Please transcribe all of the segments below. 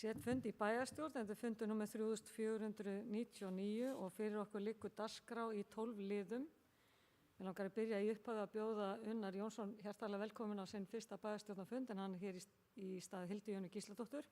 Set fund í bæjarstjórn, þetta er fundur númer 3499 og fyrir okkur liggur dagskrá í 12 liðum. Ég langar að byrja í upphafi að bjóða Unnar Jónsson hjartanlega velkomin á sinn fyrsta bæjarstjórnarfund en hann er hér í stað Hildi Jönu Gísladóttur.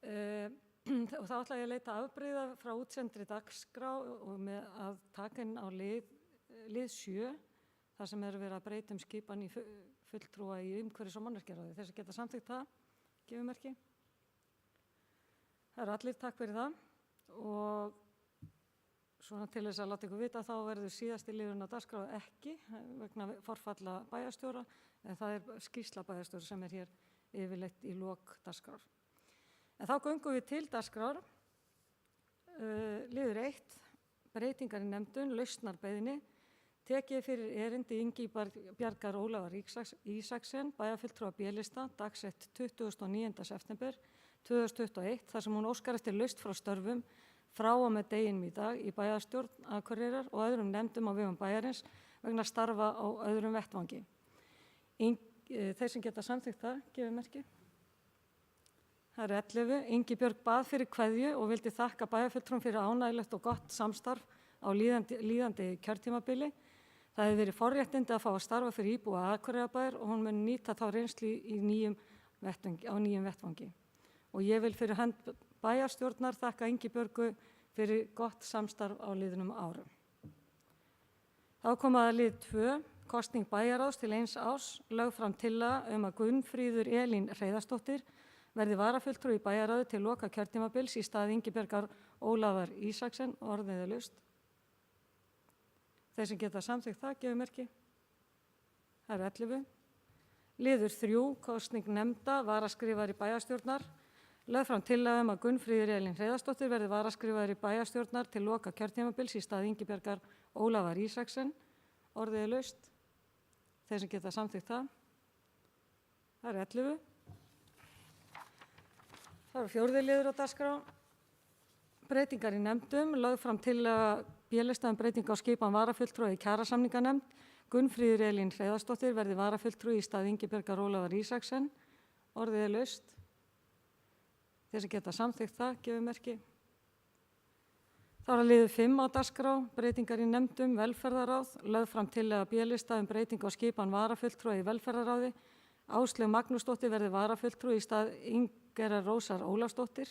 Og þá ætla ég að leita afbrigða frá útsendri dagskrá og með að taka inn á lið 7 þar sem verið að breyta skipan í fulltrúa í umhverfis- og mannvirkjaráði. Þess að geta samþykkt það, gefum merki. Það eru allir, takk fyrir það og svona til þess að láta ykkur vita þá verður síðasti liðurinn á dagskrá ekki vegna forfalla bæjarstjóra en það er skýrsla bæjarstjóra sem er hér yfirleitt í lok dagskrár. En þá göngum við til dagskrár. Liður 1, breytingar í nefndun, lausnarbeiðni. Tekið fyrir erindi Ingibjargar Ólafar Ísaksen, bæjarfulltrúa B-lista, dagsett 29. september 2021, þar sem hún óskar eftir lausn frá störfum frá og með deginum í dag í bæjarstjórn Akureyrar og öðrum nefndum á vegum bæjarins vegna starfa á öðrum vettvangi. Þeir sem geta samþykkt það, gefið merki. Það eru 11. Ingibjörg bað fyrir kveðju og vildi þakka bæjarfulltrúum fyrir ánægilegt og gott samstarf á líðandi kjörtímabili. Það hefur verið forréttindi að fá að starfa fyrir íbúa Akureyrarbæjar og hún mun nýta þá reynslu á nýjum vettvangi. Og ég vil fyrir hönd bæjarstjórnar þakka Ingibjörgu fyrir gott samstarf á liðnum árum. Þá kom að lið 2, kosning bæjarráðs til 1 árs, lögð fram tillaga að Gunnfríður Elín Hreiðarsdóttir verði varafulltrúi í bæjarráði til loka kjörtímabils í stað Ingibjargar Ólafar Ísaksen, orðið er laust. Þeir sem geta samþykkt það, gefið merki. Það eru 11. Liður 3, kosning nefnda, varaskrifari bæjarstjórnar. Lögð fram tillaga að Gunnfríður Elín Hreiðarsdóttir verði varaskrifari bæjarstjórnar til loka kjörtímabils í stað Ingibjargar Ólafar Ísaksen, orðið er laust. Þeir sem geta samþykkt það. Það eru 11. Það eru 4. liður á dagskrá. Breytingar í nefndum, lögð fram tillaga B-lista breytinga á skipan varafulltrúa í kjarasamninganefnd. Gunnfríður Elín Hreiðarsdóttir verði varafulltrúi í stað Ingibjargar Ólafar Ísaksen, orðið er laust. Þeir sem geta samþykkt það, gefið merki. Þá er liður 5 á dagskrá, breytingar í nefndum, velferðarráð, lögð fram tillaga B-lista breytinga á skipan varafulltrúa í velferðarráði. Áslaug Magnúsdóttir verði varafulltrúi í stað Ingerar Rósar Ólafsdóttir,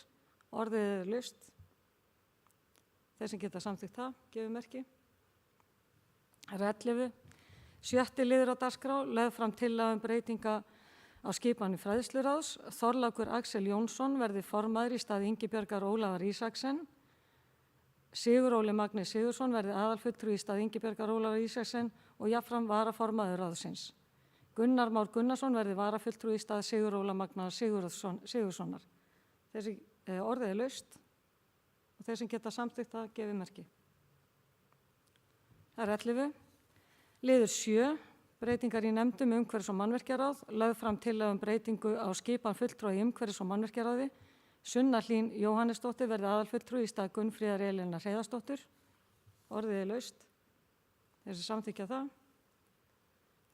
orðið er laust. Þeir sem geta samþykkt það, gefið merki. Það eru 11. 7. liður á dagskrá, lögð fram tillaga breytinga á skipan fræðsluráðs. Þorlákur Axel Jónsson verði formaður í stað Ingibjargar Ólafar Ísaksen. Sigur Óli Magni Sigursson verði aðalfulltrúi í stað Ingibjargar Ólafar Ísaksen og jafnframt varaformaður ráðsins. Gunnar Már Gunnarsson verði varafulltrúi í stað Sigur Óla Magna Sigurssonar. Þessi orðið er laust og þeir sem geta samþykkt það, gefið merki. Það eru 11. Liður 7, breytingar í nefndum umhverfis- og mannvirkjaráð, lögð fram tillaga breytingu á skipan fulltrúa í umhverfis- og mannvirkjaráði. Sunna Hlín Jóhannesdóttir verði aðalfulltrúi í stað Gunnfríðar Elínar Hreiðarsdóttur, orðið er laust. Þeir sem samþykkja það,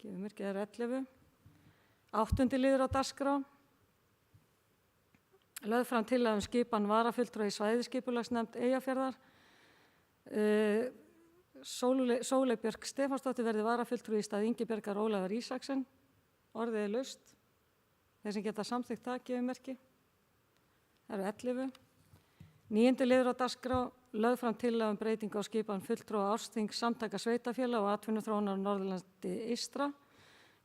gefið merki. Það eru 11. 8. liður á dagskrá, lögð fram tillaga skipan varafulltrúa í svæðisskipulagsnefnd Eyjafjarðar. Sóley Björk Stefánsdóttir verði varafulltrúi í stað Ingibjargar Ólafar Ísaksen, orðið er laust. Þeir sem geta samþykkt það, gefið merki. Það eru 11. 9. liður á dagskrá, lögð fram tillaga breytinga á skipan fulltrúa ársþings samtaka sveitarfélaga og atvinnuþróunar á Norðurlandi eystra.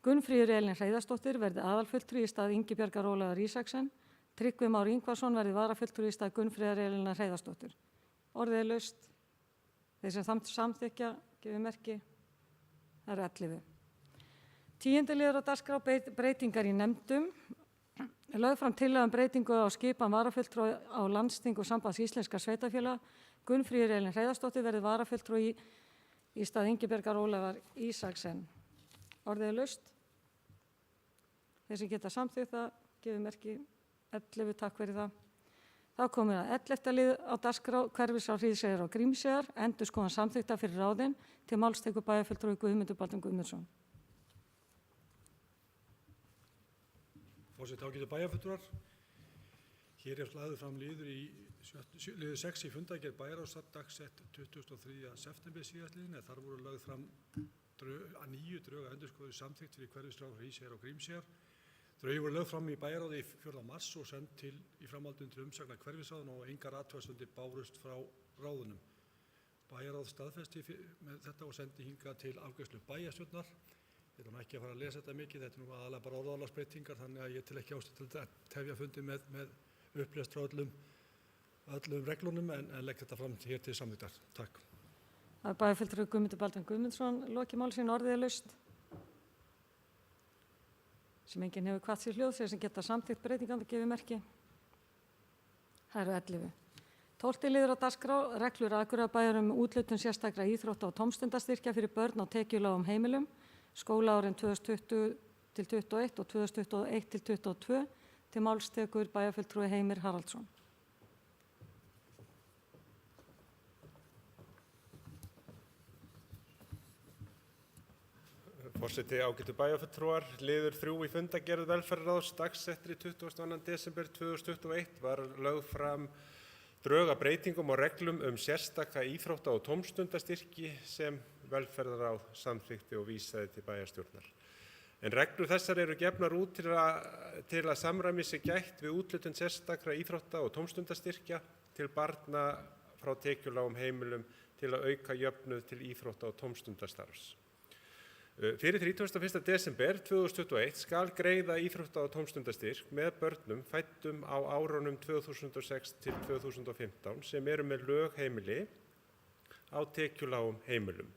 Gunnfríður Elín Hreiðarsdóttir verði aðalfulltrúi í stað Ingibjargar Ólafar Ísaksen. Tryggvi Már Ingvarsson verði varafulltrúi í stað Gunnfríðar Elínar Hreiðarsdóttur, orðið er laust. Þeir sem samþykja, gefið merki. Það eru 11. 10. liður á dagskrá, breytingar í nefndum. Lögð fram tillaga breytingu á skipan varafulltrúa á landsþing og sambands íslenskra sveitarfélaga. Gunnfríður Elín Hreiðarsdóttir verði varafulltrúi í stað Ingibjargar Ólafar Ísaksen, orðið er laust. Þeir sem geta samþykkt það, gefið merki. 11, takk fyrir það. Þá komum við að 11. lið á dagskrá, hverfis á Hríðseyjar og Grímseyjar, endurskoðun samþykkta fyrir ráðin, til máls tekur bæjarfulltrúi Guðmundur Baldvin Guðmundsson. Forseti, ágætu bæjarfulltrúar. Hér lagður fram liður 6 í fundargerð bæjarráðs dagsett 23. september síðastliðinn, en þar voru lögð fram nýju drög að endurskoðuð samþykkt fyrir hverfisráð Hríseyjar og Grímseyjar. Drögin voru lögð fram í bæjarráði 4. mars og send til í framhaldinu til umsagnar hverfisráðanna og engar athugasemdir bárust frá ráðunum. Bæjarráð staðfesti með þetta og sendi hingað til afgreiðslu bæjarstjórnar. Ég ætla ekki að fara að lesa þetta mikið, þetta nú aðalega bara orðalagsbreytingar, þannig að ég tel ekki ástæðu til að tefja fundi með upplest frá öllum reglunum en legg þetta fram hér til samþykktar. Takk. Það er bæjarfulltrúi Guðmundur Baldvin Guðmundsson lokið máli sínu, orðið er laust. Sem enginn hefur hvatt sér hljóð, þeir sem geta samþykkt breytingarnar gefið merki. Það eru 11. 12. liður á dagskrá, reglur Akureyrarbæjar úthlutun sérstakra íþrótta- og tómstundastyrkja fyrir börn á tekjulágum heimilum, skólaárin 2020-21 og 2021-22, til máls tekur bæjarfulltrúi Heimir Haraldsson. Forseti, ágætu bæjarfulltrúar, liður 3 í fundargerð velferðarráðs dagsettri 22. desember 2021 var lögð fram drög að breytingum og reglum sérstaka íþrótta- og tómstundastyrki sem velferðarráð samþykkti og vísaði til bæjarstjórnar. En reglur þessar eru gefnar út til að samræmis sé gætt við úthlutun sérstakra íþrótta- og tómstundastyrkja til barna frá tekjulágum heimilum til að auka jöfnuð til íþrótta- og tómstundastarfs. Fyrir 31. desember 2021 skal greiða íþrótta- og tómstundastyrk með börnum fæddum á árunum 2006 til 2015 sem eru með lögheimili á tekjulágum heimilum.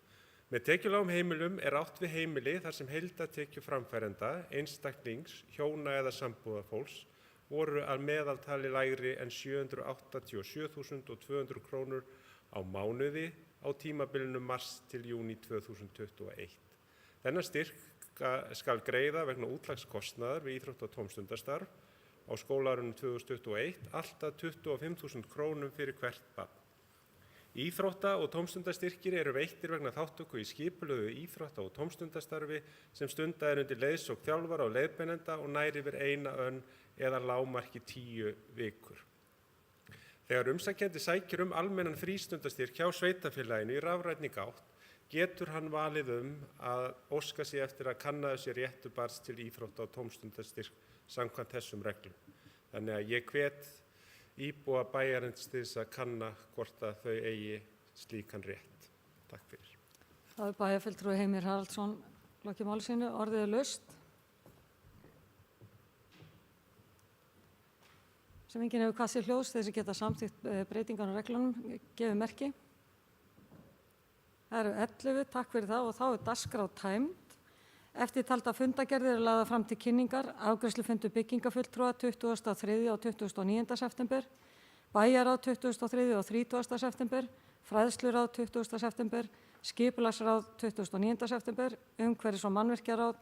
Með tekjulágum heimilum er átt við heimili þar sem heildartekjur framfærenda, einstaklings, hjóna eða sambúðarfólks voru að meðaltali lægri en 787.200 krónur á mánuði á tímabilinu mars til júní 2021. Þennan styrk skal greiða vegna útlagskostnaðar við íþrótta- og tómstundastarf á skólaárinu 2021 alltaf 25.000 krónum fyrir hvert barn. Íþrótta- og tómstundastyrkir eru veittir vegna þátttöku í skipulögðu íþrótta- og tómstundastarfi sem stundað er undir leiðsögn þjálfara og leiðbeinenda og nær yfir 1 önn eða lágmarki 10 vikur. Þegar umsækjandi sækir almennan frístundastyrk hjá sveitarfélaginu í rafrænni gátt getur hann valið að óska sig eftir að kannaðu sér réttur barns til íþrótta- og tómstundastyrk samkvæmt þessum reglum. Þannig að ég hvet íbúa bæjarins til þess að kanna hvort að þau eigi slíkan rétt. Takk fyrir. Það er bæjarfulltrúi Heimir Haraldsson lokið máli sínu, orðið er laust. Sem enginn hefur hvatt sér hljóðs, þeir sem geta samþykkt breytingar á reglunum gefið merki. Það eru 11, takk fyrir það og þá er dagskrá tæmd. Eftirtalda fundargerðir eru lagðar fram til kynningar, afgreiðslufundur byggingafulltrúa 23. og 29. september, bæjarráð 23. og 30. september, fræðsluráð 20. september, skipulagsráð 29. september, umhverfis- og mannvirkjaráð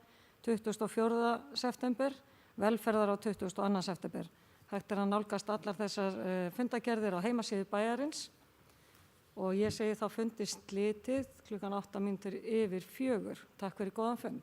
24. september, velferðaráð 22. september. Hægt er að nálgast allar þessar fundargerðir á heimasíðu bæjarins. Og ég segi þá fundi slitið klukkan 8 mínútur yfir 4. Takk fyrir góðan fund.